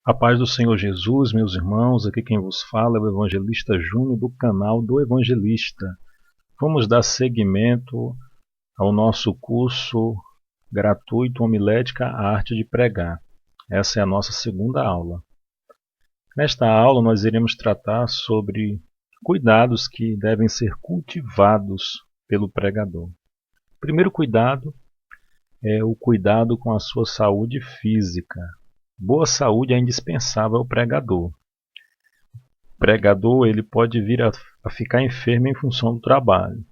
A paz do Senhor Jesus, meus irmãos, aqui quem vos fala é o Evangelista Júnior do canal do Evangelista. Vamos dar seguimento ao nosso curso gratuito Homilética, a Arte de Pregar. Essa é a nossa segunda aula. Nesta aula nós iremos tratar sobre cuidados que devem ser cultivados pelo pregador. O primeiro cuidado é o cuidado com a sua saúde física. Boa saúde é indispensável ao pregador. O pregador ele pode vir a ficar enfermo em função do trabalho,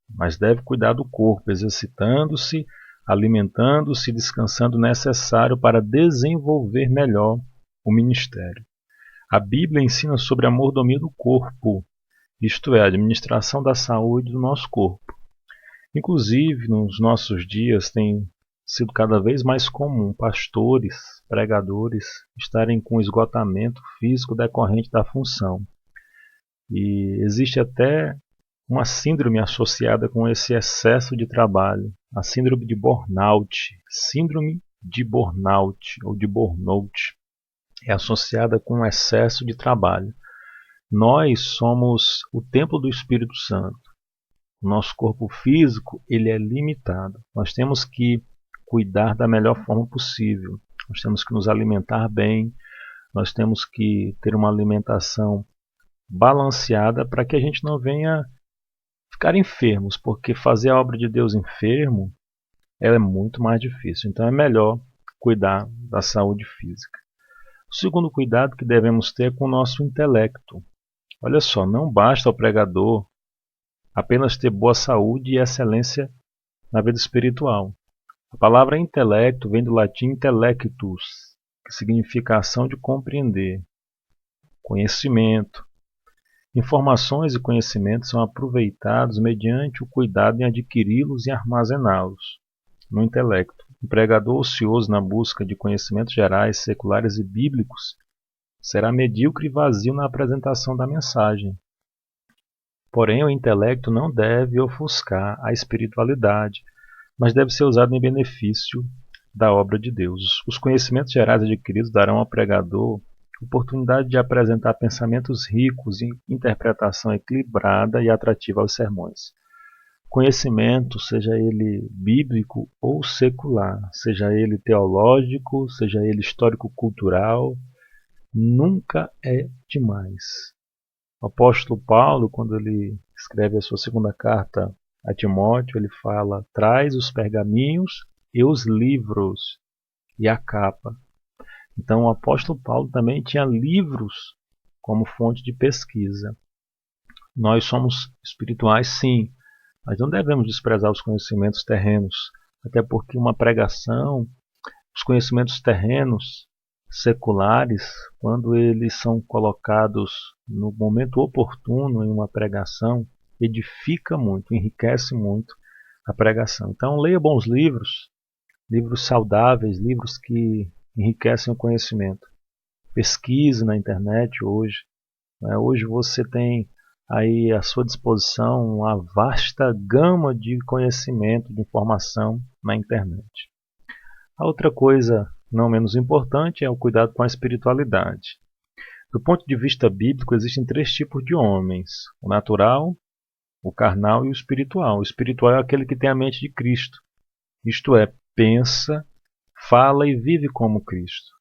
mas deve cuidar do corpo, exercitando-se, alimentando-se, descansando o necessário para desenvolver melhor o ministério. A Bíblia ensina sobre a mordomia do corpo, isto é, a administração da saúde do nosso corpo. Inclusive, nos nossos dias tem sido cada vez mais comum pastores, pregadores estarem com esgotamento físico decorrente da função. E existe até uma síndrome associada com esse excesso de trabalho, a síndrome de burnout. Síndrome de burnout ou de burnout é associada com o excesso de trabalho. Nós somos o templo do Espírito Santo. O nosso corpo físico ele é limitado. Nós temos que cuidar da melhor forma possível. Nós temos que nos alimentar bem, nós temos que ter uma alimentação balanceada para que a gente não venha ficar enfermos, porque fazer a obra de Deus enfermo é muito mais difícil. Então é melhor cuidar da saúde física. O segundo cuidado que devemos ter é com o nosso intelecto. Olha só, não basta ao pregador apenas ter boa saúde e excelência na vida espiritual. A palavra intelecto vem do latim intellectus, que significa ação de compreender, conhecimento. Informações e conhecimentos são aproveitados mediante o cuidado em adquiri-los e armazená-los no intelecto. Um pregador ocioso na busca de conhecimentos gerais, seculares e bíblicos será medíocre e vazio na apresentação da mensagem. Porém, o intelecto não deve ofuscar a espiritualidade, mas deve ser usado em benefício da obra de Deus. Os conhecimentos gerais adquiridos darão ao pregador oportunidade de apresentar pensamentos ricos e interpretação equilibrada e atrativa aos sermões. Conhecimento, seja ele bíblico ou secular, seja ele teológico, seja ele histórico-cultural, nunca é demais. O apóstolo Paulo, quando ele escreve a sua segunda carta a Timóteo, ele fala: traz os pergaminhos e os livros e a capa. Então o apóstolo Paulo também tinha livros como fonte de pesquisa. Nós somos espirituais, sim, mas não devemos desprezar os conhecimentos terrenos, até porque uma pregação, os conhecimentos terrenos, seculares, quando eles são colocados no momento oportuno em uma pregação, edifica muito, enriquece muito a pregação. Então leia bons livros, livros saudáveis, livros que enriquecem o conhecimento. Pesquise na internet hoje. Hoje você tem aí à sua disposição uma vasta gama de conhecimento, de informação na internet. A outra coisa não menos importante é o cuidado com a espiritualidade. Do ponto de vista bíblico, existem três tipos de homens: o natural, o carnal e o espiritual. O espiritual é aquele que tem a mente de Cristo, isto é, pensa, fala e vive como Cristo.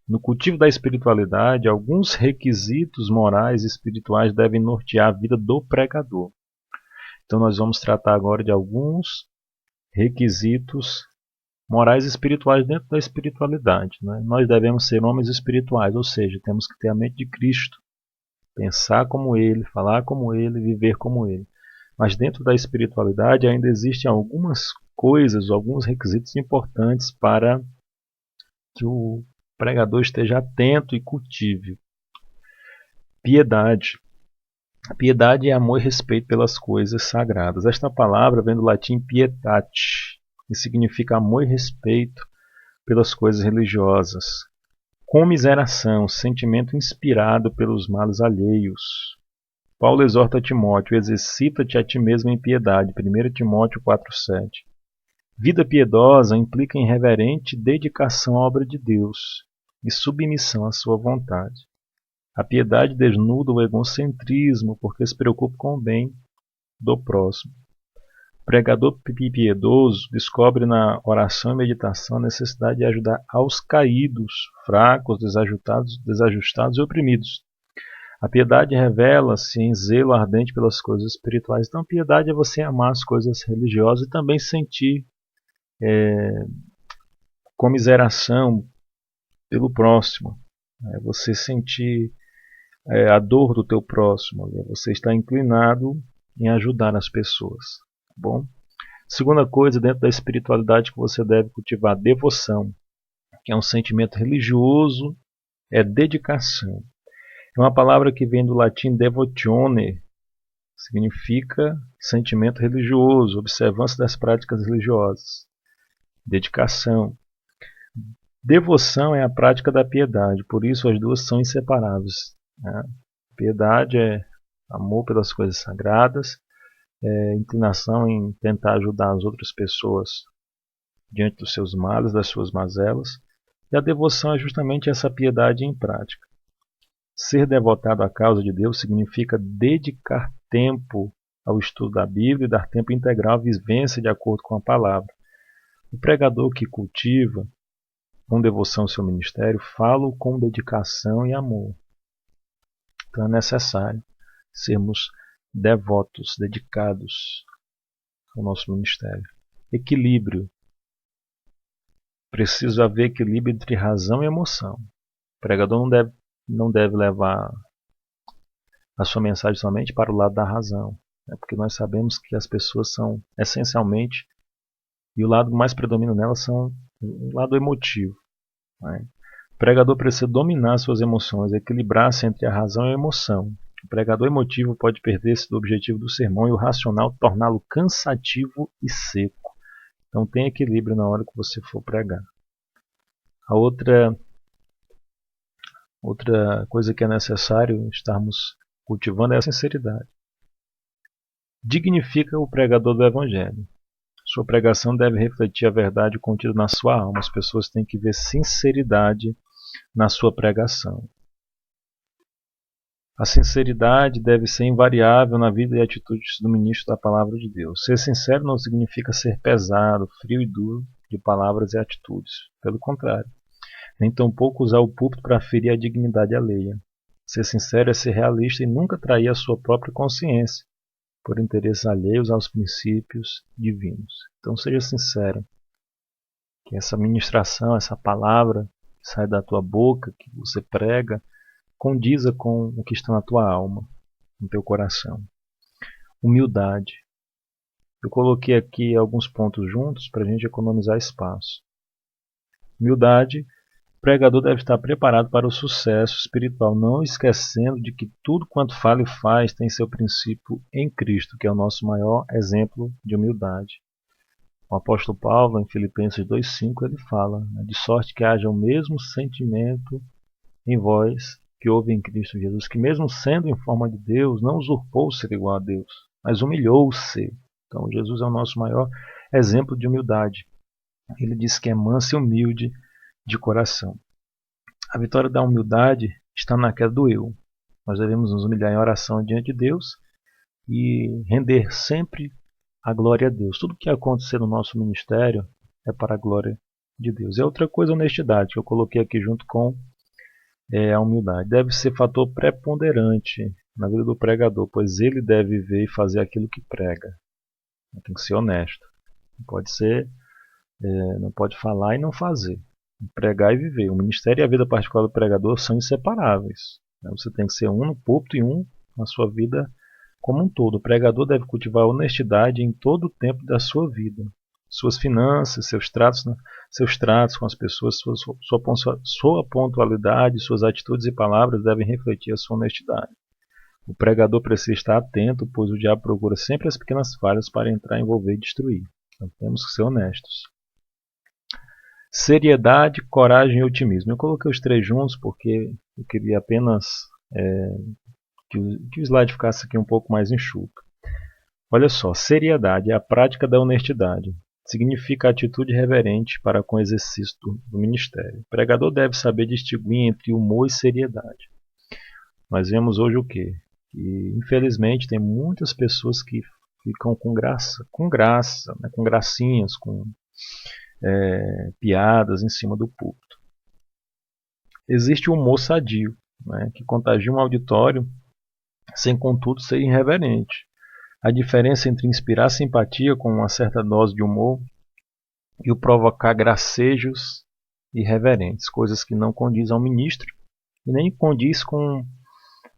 No cultivo da espiritualidade, alguns requisitos morais e espirituais devem nortear a vida do pregador. Então nós vamos tratar agora de alguns requisitos morais e espirituais dentro da espiritualidade. Nós devemos ser homens espirituais, ou seja, temos que ter a mente de Cristo, pensar como Ele, falar como Ele, viver como Ele. Mas dentro da espiritualidade ainda existem algumas coisas, alguns requisitos importantes para que o pregador esteja atento e cultive. Piedade. A piedade é amor e respeito pelas coisas sagradas. Esta palavra vem do latim pietate, que significa amor e respeito pelas coisas religiosas. Comiseração, sentimento inspirado pelos males alheios. Paulo exorta Timóteo: exercita-te a ti mesmo em piedade. 1 Timóteo 4,7. Vida piedosa implica em reverente dedicação à obra de Deus. e submissão à sua vontade. A piedade desnuda o egocentrismo, porque se preocupa com o bem do próximo. O pregador piedoso descobre na oração e meditação a necessidade de ajudar aos caídos, fracos, desajustados e oprimidos. A piedade revela-se em zelo ardente pelas coisas espirituais. Então, a piedade é você amar as coisas religiosas e também sentir comiseração pelo próximo. É você sentir a dor do teu próximo. Você está inclinado em ajudar as pessoas. Tá bom? Segunda coisa, dentro da espiritualidade que você deve cultivar, devoção, que é um sentimento religioso, é dedicação. É uma palavra que vem do latim devotione, significa sentimento religioso, observância das práticas religiosas. Dedicação. Devoção é a prática da piedade, por isso as duas são inseparáveis. Né? Piedade é amor pelas coisas sagradas, inclinação em tentar ajudar as outras pessoas diante dos seus males, das suas mazelas. E a devoção é justamente essa piedade em prática. Ser devotado à causa de Deus significa dedicar tempo ao estudo da Bíblia e dar tempo integral à vivência de acordo com a palavra. O pregador que cultiva com devoção ao seu ministério fala com dedicação e amor. Então é necessário sermos devotos, dedicados ao nosso ministério. Equilíbrio. Precisa haver equilíbrio entre razão e emoção. O pregador não deve levar a sua mensagem somente para o lado da razão, né? Porque nós sabemos que as pessoas são essencialmente, e o lado mais predomina nelas são o lado emotivo. Né? O pregador precisa dominar suas emoções, equilibrar-se entre a razão e a emoção. O pregador emotivo pode perder-se do objetivo do sermão e o racional torná-lo cansativo e seco. Então tem equilíbrio na hora que você for pregar. A outra coisa que é necessário estarmos cultivando é a sinceridade. Dignifica o pregador do Evangelho. Sua pregação deve refletir a verdade contida na sua alma. As pessoas têm que ver sinceridade na sua pregação. A sinceridade deve ser invariável na vida e atitudes do ministro da Palavra de Deus. Ser sincero não significa ser pesado, frio e duro de palavras e atitudes. Pelo contrário. Nem tampouco usar o púlpito para ferir a dignidade alheia. Ser sincero é ser realista e nunca trair a sua própria consciência por interesses alheios aos princípios divinos. Então seja sincero. Que essa ministração, essa palavra que sai da tua boca, que você prega, condiza com o que está na tua alma, no teu coração. Humildade. Eu coloquei aqui alguns pontos juntos para a gente economizar espaço. Humildade. O pregador deve estar preparado para o sucesso espiritual, não esquecendo de que tudo quanto fala e faz tem seu princípio em Cristo, que é o nosso maior exemplo de humildade. O apóstolo Paulo, em Filipenses 2,5, ele fala, né, de sorte que haja o mesmo sentimento em vós que houve em Cristo Jesus, que mesmo sendo em forma de Deus, não usurpou ser igual a Deus, mas humilhou-se. Então Jesus é o nosso maior exemplo de humildade. Ele diz que é manso e humilde de coração. A vitória da humildade está na queda do eu. Nós devemos nos humilhar em oração diante de Deus e render sempre a glória a Deus. Tudo que acontecer no nosso ministério é para a glória de Deus. E outra coisa, a honestidade, que eu coloquei aqui junto com a humildade. Deve ser fator preponderante na vida do pregador, pois ele deve ver e fazer aquilo que prega. Tem que ser honesto. Não pode falar e não fazer. Pregar e viver. O ministério e a vida particular do pregador são inseparáveis. Você tem que ser um no púlpito e um na sua vida como um todo. O pregador deve cultivar a honestidade em todo o tempo da sua vida. Suas finanças, seus tratos com as pessoas, sua pontualidade, suas atitudes e palavras devem refletir a sua honestidade. O pregador precisa estar atento, pois o diabo procura sempre as pequenas falhas para entrar, envolver e destruir. Então temos que ser honestos. Seriedade, coragem e otimismo. Eu coloquei os três juntos porque eu queria apenas que o slide ficasse aqui um pouco mais enxuto. Olha só, seriedade é a prática da honestidade. significa atitude reverente para com o exercício do ministério. O pregador deve saber distinguir entre humor e seriedade. Nós vemos hoje o quê? Que, infelizmente, tem muitas pessoas que ficam com graça, né, com gracinhas, com piadas em cima do púlpito. Existe o humor sadio, né, que contagia um auditório sem, contudo, ser irreverente. A diferença entre inspirar simpatia com uma certa dose de humor e o provocar gracejos irreverentes, coisas que não condizem ao ministro e nem condiz com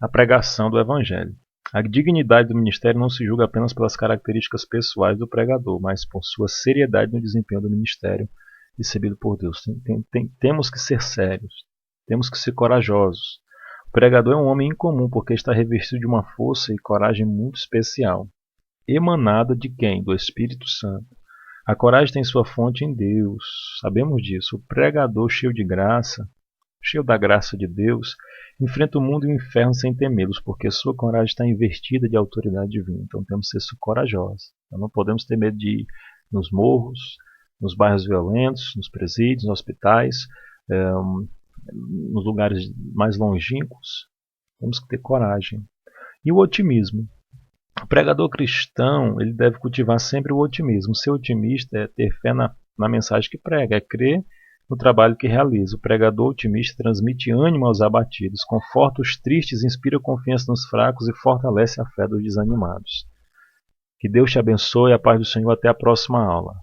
a pregação do Evangelho. A dignidade do ministério não se julga apenas pelas características pessoais do pregador, mas por sua seriedade no desempenho do ministério recebido por Deus. Temos que ser sérios, temos que ser corajosos. O pregador é um homem incomum porque está revestido de uma força e coragem muito especial. Emanada de quem? Do Espírito Santo. A coragem tem sua fonte em Deus, sabemos disso. O pregador cheio de graça, cheio da graça de Deus, enfrenta o mundo e o inferno sem temê-los, porque sua coragem está investida de autoridade divina. Então temos que ser corajosos. Então, não podemos ter medo de ir nos morros, nos bairros violentos, nos presídios, nos hospitais, nos lugares mais longínquos. Temos que ter coragem. E o otimismo. O pregador cristão, ele deve cultivar sempre o otimismo. Ser otimista é ter fé na mensagem que prega, é crer no trabalho que realiza. O pregador otimista transmite ânimo aos abatidos, conforta os tristes, inspira confiança nos fracos e fortalece a fé dos desanimados. Que Deus te abençoe, a paz do Senhor, até a próxima aula.